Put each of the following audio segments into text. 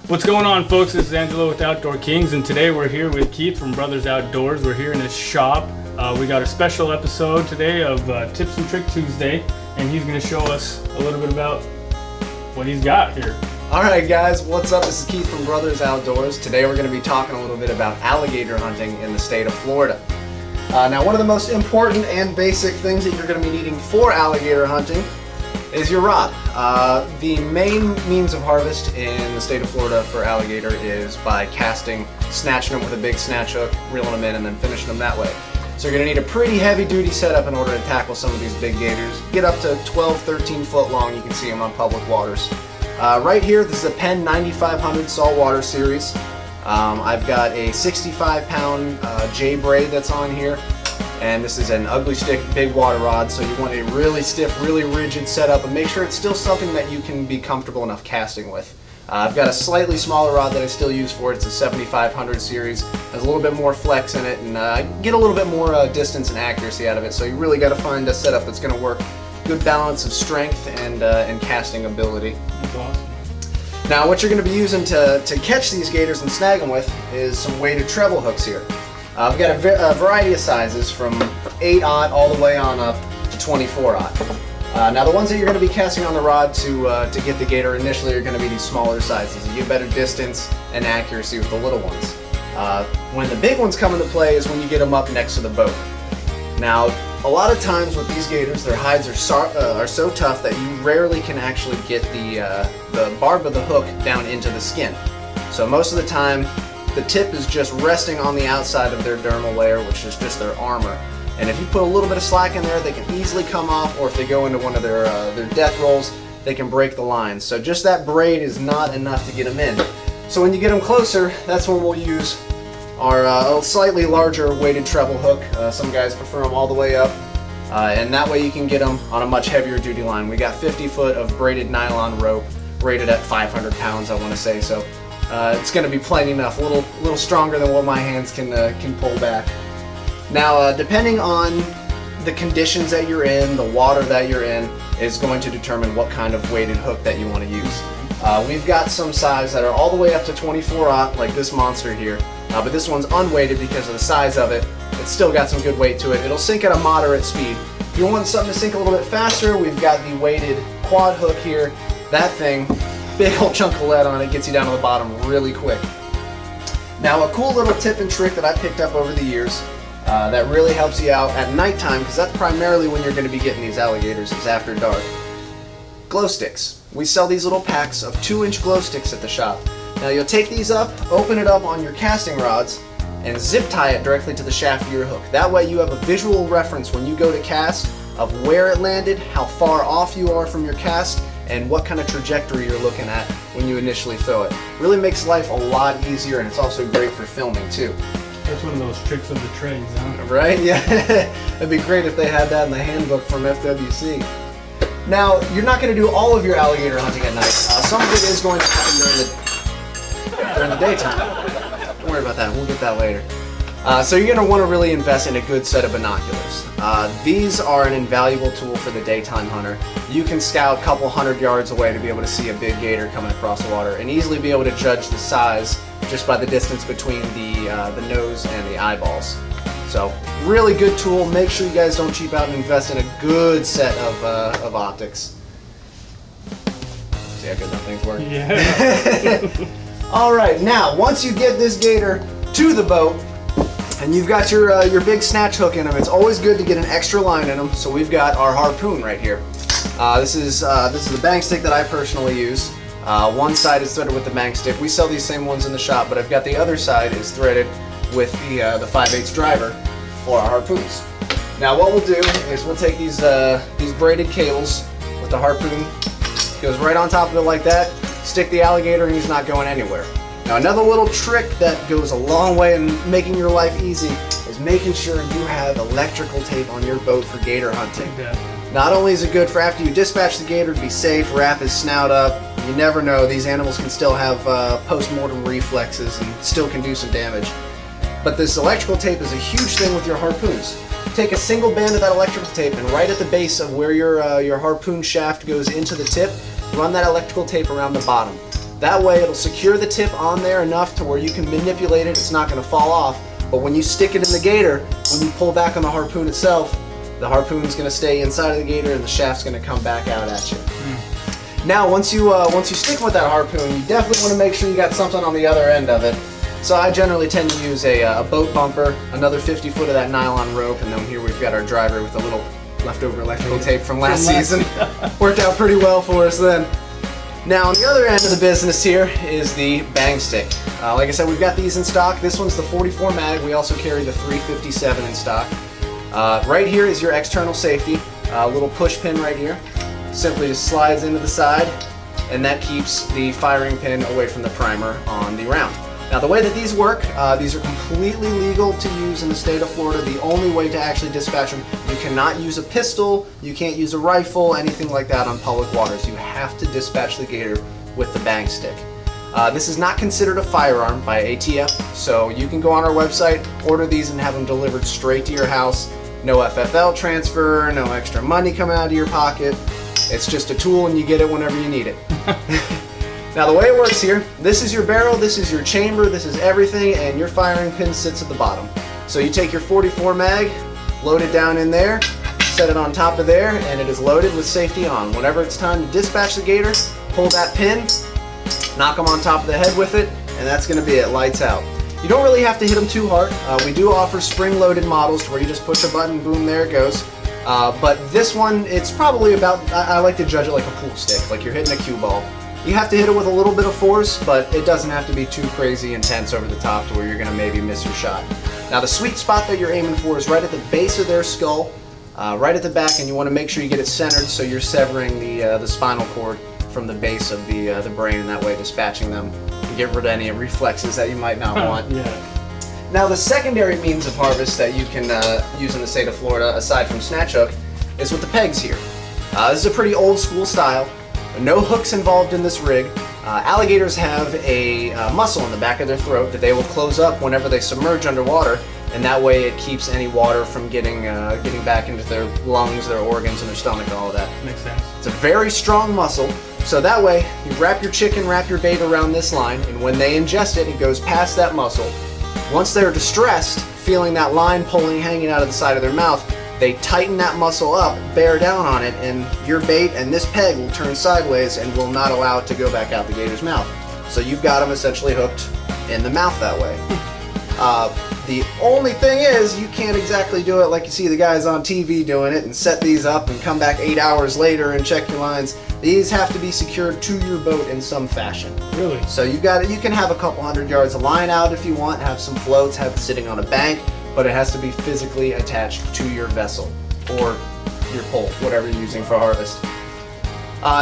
What's going on, folks? This is Angelo with Outdoorkings, and today we're here with Keith from Brothers Outdoors. We're here in his shop. We got a special episode today of Tips and Trick Tuesday, and he's going to show us a little bit about what he's got here. Alright guys, what's up? This is Keith from Brothers Outdoors. Today we're going to be talking a little bit about alligator hunting in the state of Florida. Now, one of the most important and basic things that you're going to be needing for alligator hunting is your rod. The main means of harvest in the state of Florida for alligator is by casting, snatching them with a big snatch hook, reeling them in, and then finishing them that way. So you're going to need a pretty heavy duty setup in order to tackle some of these big gators. Get up to 12, 13 foot long. You can see them on public waters. Right here, this is a Penn 9500 saltwater series. I've got a 65 pound J braid that's on here, and this is an ugly stick big water rod, so you want a really stiff, really rigid setup, and make sure it's still something that you can be comfortable enough casting with. I've got a slightly smaller rod that I still use for it. It's a 7500 series. Has a little bit more flex in it, and get a little bit more distance and accuracy out of it, so you really got to find a setup that's going to work. Good balance of strength and casting ability. That's awesome. Now, what you're going to be using to catch these gators and snag them with is some weighted treble hooks here. I've got a variety of sizes from 8/0 all the way on up to 24/0. Now, the ones that you're going to be casting on the rod to get the gator initially are going to be these smaller sizes. You get better distance and accuracy with the little ones. When the big ones come into play is when you get them up next to the boat. Now, a lot of times with these gators, their hides are so tough that you rarely can actually get the barb of the hook down into the skin. So most of the time, the tip is just resting on the outside of their dermal layer, which is just their armor. And if you put a little bit of slack in there, they can easily come off, or if they go into one of their death rolls, they can break the lines. So just that braid is not enough to get them in. So when you get them closer, that's when we'll use our slightly larger weighted treble hook. Some guys prefer them all the way up, and that way you can get them on a much heavier duty line. We got 50 foot of braided nylon rope, rated at 500 pounds, I want to say. So it's going to be plenty enough, a little stronger than what my hands can pull back. Now, depending on the conditions that you're in, the water that you're in, is going to determine what kind of weighted hook that you want to use. We've got some size that are all the way up to 24/0, like this monster here, but this one's unweighted because of the size of it. It's still got some good weight to it. It'll sink at a moderate speed. If you want something to sink a little bit faster, we've got the weighted quad hook here. That thing, big old chunk of lead on it, gets you down to the bottom really quick. Now, a cool little tip and trick that I picked up over the years that really helps you out at nighttime, because that's primarily when you're going to be getting these alligators, is after dark. Glow sticks. We sell these little packs of 2-inch glow sticks at the shop. Now, you'll take these up, open it up on your casting rods, and zip tie it directly to the shaft of your hook. That way you have a visual reference when you go to cast of where it landed, how far off you are from your cast, and what kind of trajectory you're looking at when you initially throw it. Really makes life a lot easier, and it's also great for filming too. That's one of those tricks of the trades, huh? Right? Yeah. It'd be great if they had that in the handbook from FWC. Now, you're not going to do all of your alligator hunting at night. Some of it is going to happen during the daytime. Don't worry about that. We'll get that later. So you're going to want to really invest in a good set of binoculars. These are an invaluable tool for the daytime hunter. You can scout a couple 100 yards away to be able to see a big gator coming across the water, and easily be able to judge the size just by the distance between the nose and the eyeballs. So, really good tool. Make sure you guys don't cheap out and invest in a good set of optics. See how good that thing's working? Yeah. Alright, now, once you get this gator to the boat, and you've got your big snatch hook in them, it's always good to get an extra line in them, so we've got our harpoon right here. This is the bang stick that I personally use. One side is threaded with the bang stick. We sell these same ones in the shop, but I've got the other side is threaded with the 5/8 driver for our harpoons. Now, what we'll do is we'll take these braided cables with the harpoon, goes right on top of it like that, stick the alligator, and he's not going anywhere. Now, another little trick that goes a long way in making your life easy is making sure you have electrical tape on your boat for gator hunting. Yeah. Not only is it good for after you dispatch the gator to be safe, wrap his snout up, you never know, these animals can still have post-mortem reflexes and still can do some damage. But this electrical tape is a huge thing with your harpoons. Take a single band of that electrical tape, and right at the base of where your harpoon shaft goes into the tip, run that electrical tape around the bottom. That way it'll secure the tip on there enough to where you can manipulate it, it's not going to fall off. But when you stick it in the gator, when you pull back on the harpoon itself, the harpoon's going to stay inside of the gator and the shaft's going to come back out at you. Now once you stick with that harpoon, you definitely want to make sure you got something on the other end of it. So I generally tend to use a boat bumper, another 50 foot of that nylon rope, and then here we've got our driver with a little leftover electrical tape from last season. Worked out pretty well for us then. Now on the other end of the business here is the bang stick. Like I said, we've got these in stock. This one's the 44 mag. We also carry the 357 in stock. Right here is your external safety, a little push pin right here. Simply just slides into the side, and that keeps the firing pin away from the primer on the round. Now the way that these work, these are completely legal to use in the state of Florida. The only way to actually dispatch them, you cannot use a pistol, you can't use a rifle, anything like that on public waters. You have to dispatch the gator with the bang stick. This is not considered a firearm by ATF, so you can go on our website, order these and have them delivered straight to your house. No FFL transfer, no extra money coming out of your pocket. It's just a tool and you get it whenever you need it. Now the way it works here, this is your barrel, this is your chamber, this is everything, and your firing pin sits at the bottom. So you take your 44 mag, load it down in there, set it on top of there, and it is loaded with safety on. Whenever it's time to dispatch the gator, pull that pin, knock them on top of the head with it, and that's going to be it, lights out. You don't really have to hit them too hard. We do offer spring-loaded models to where you just push a button, boom, there it goes. But this one, it's probably about, I like to judge it like a pool stick, like you're hitting a cue ball. You have to hit it with a little bit of force, but it doesn't have to be too crazy intense over the top to where you're going to maybe miss your shot. Now the sweet spot that you're aiming for is right at the base of their skull, right at the back, and you want to make sure you get it centered so you're severing the spinal cord from the base of the brain, and that way dispatching them and get rid of any reflexes that you might not want. Yeah. Now the secondary means of harvest that you can use in the state of Florida, aside from snatch hook, is with the pegs here. This is a pretty old school style. No hooks involved in this rig. Alligators have a muscle in the back of their throat that they will close up whenever they submerge underwater, and that way it keeps any water from getting back into their lungs, their organs, and their stomach, all of that. Makes sense. It's a very strong muscle, so that way you wrap your chicken, wrap your bait around this line, and when they ingest it, it goes past that muscle. Once they're distressed, feeling that line pulling, hanging out of the side of their mouth, they tighten that muscle up, bear down on it, and your bait and this peg will turn sideways and will not allow it to go back out the gator's mouth. So you've got them essentially hooked in the mouth that way. The only thing is, you can't exactly do it like you see the guys on TV doing it and set these up and come back 8 hours later and check your lines. These have to be secured to your boat in some fashion. Really? So you can have a couple 100 yards of line out if you want, have some floats, have it sitting on a bank, but it has to be physically attached to your vessel or your pole, whatever you're using for harvest.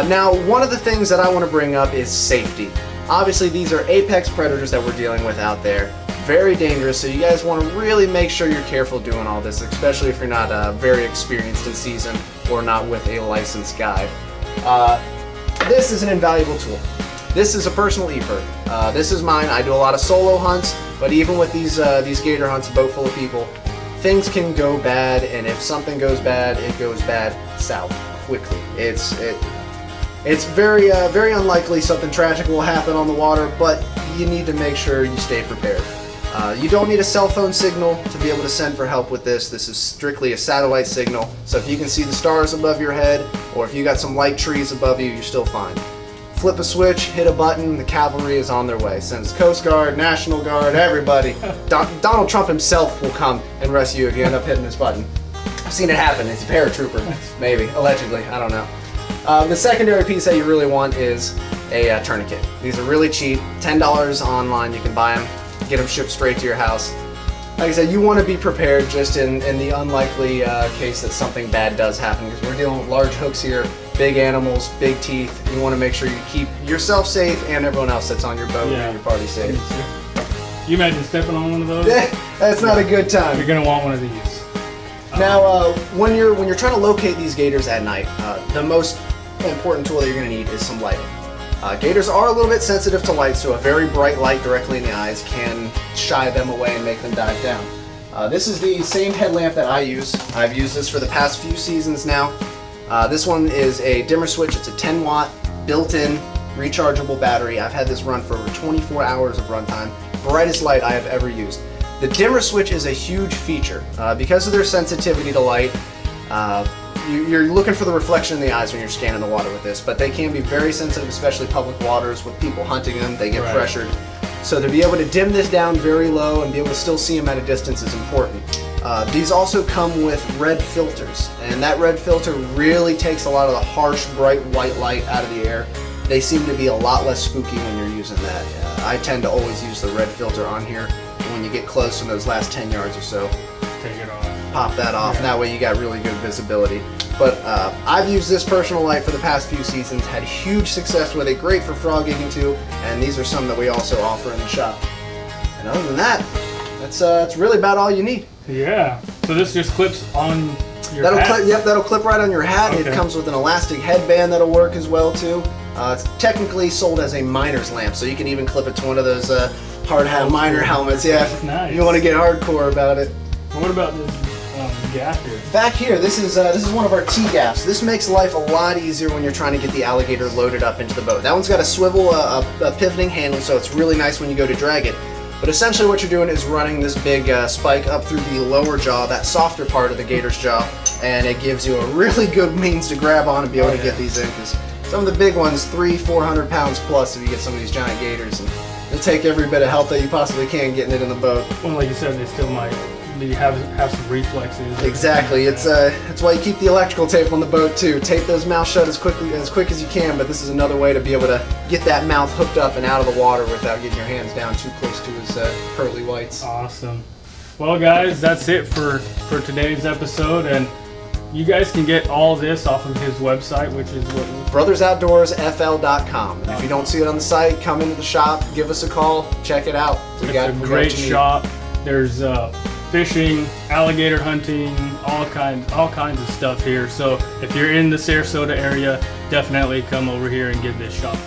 Now, one of the things that I want to bring up is safety. Obviously, these are apex predators that we're dealing with out there. Very dangerous, so you guys want to really make sure you're careful doing all this, especially if you're not very experienced in season or not with a licensed guide. This is an invaluable tool. This is a personal e-perk. This is mine. I do a lot of solo hunts, but even with these gator hunts, a boat full of people, things can go bad, and if something goes bad, it goes bad south quickly. It's very very unlikely something tragic will happen on the water, but you need to make sure you stay prepared. You don't need a cell phone signal to be able to send for help with this. This is strictly a satellite signal, so if you can see the stars above your head, or if you got some light trees above you, you're still fine. Flip a switch, hit a button, the cavalry is on their way. Sends Coast Guard, National Guard, everybody. Donald Trump himself will come and rescue you if you end up hitting this button. I've seen it happen. It's a paratrooper, maybe, allegedly, I don't know. The secondary piece that you really want is a tourniquet. These are really cheap, $10 online, you can buy them, get them shipped straight to your house. Like I said, you want to be prepared just in the unlikely case that something bad does happen, because we're dealing with large hooks here, big animals, big teeth. You want to make sure you keep yourself safe and everyone else that's on your boat and your party safe. You imagine stepping on one of those? That's not a good time. You're gonna want one of these. Now, when you're trying to locate these gators at night, the most important tool that you're going to need is some lighting. Gators are a little bit sensitive to light, so a very bright light directly in the eyes can shy them away and make them dive down. This is the same headlamp that I use. I've used this for the past few seasons now. This one is a dimmer switch. It's a 10 watt built-in rechargeable battery. I've had this run for over 24 hours of runtime. Brightest light I have ever used. The dimmer switch is a huge feature. Because of their sensitivity to light, you're looking for the reflection in the eyes when you're scanning the water with this, but they can be very sensitive, especially public waters with people hunting them. They get pressured. So to be able to dim this down very low and be able to still see them at a distance is important. These also come with red filters, and that red filter really takes a lot of the harsh, bright white light out of the air. They seem to be a lot less spooky when you're using that. I tend to always use the red filter on here. When you get close in those last 10 yards or so, take it off. Pop that off, and that way you got really good visibility. But I've used this personal light for the past few seasons, had huge success with it, great for frog gigging too, and these are some that we also offer in the shop. And other than that, that's really about all you need. Yeah. So this just clips on your hat? Yep, that'll clip right on your hat. Okay. It comes with an elastic headband that'll work as well too. It's technically sold as a miner's lamp, so you can even clip it to one of those hard hat miner helmets. Yeah, nice. If you want to get hardcore about it. What about this gap here? Back here, this is one of our T-gaps. This makes life a lot easier when you're trying to get the alligator loaded up into the boat. That one's got a swivel, a pivoting handle, so it's really nice when you go to drag it. But essentially what you're doing is running this big spike up through the lower jaw, that softer part of the gator's jaw, and it gives you a really good means to grab on and be able to get these in, because some of the big ones, 300-400 pounds plus if you get some of these giant gators, and it'll take every bit of help that you possibly can getting it in the boat. Well, like you said, they still might have some reflexes. Exactly. It's why you keep the electrical tape on the boat too. Tape those mouths shut as quick as you can, but this is another way to be able to get that mouth hooked up and out of the water without getting your hands down too close to his pearly whites. Awesome. Well, guys, that's it for today's episode, and you guys can get all this off of his website, which is what? BrothersOutdoorsFL.com. If you don't see it on the site, come into the shop, give us a call, check it out. It's a great shop. There's fishing, alligator hunting, all kinds of stuff here. So if you're in the Sarasota area, definitely come over here and give this shop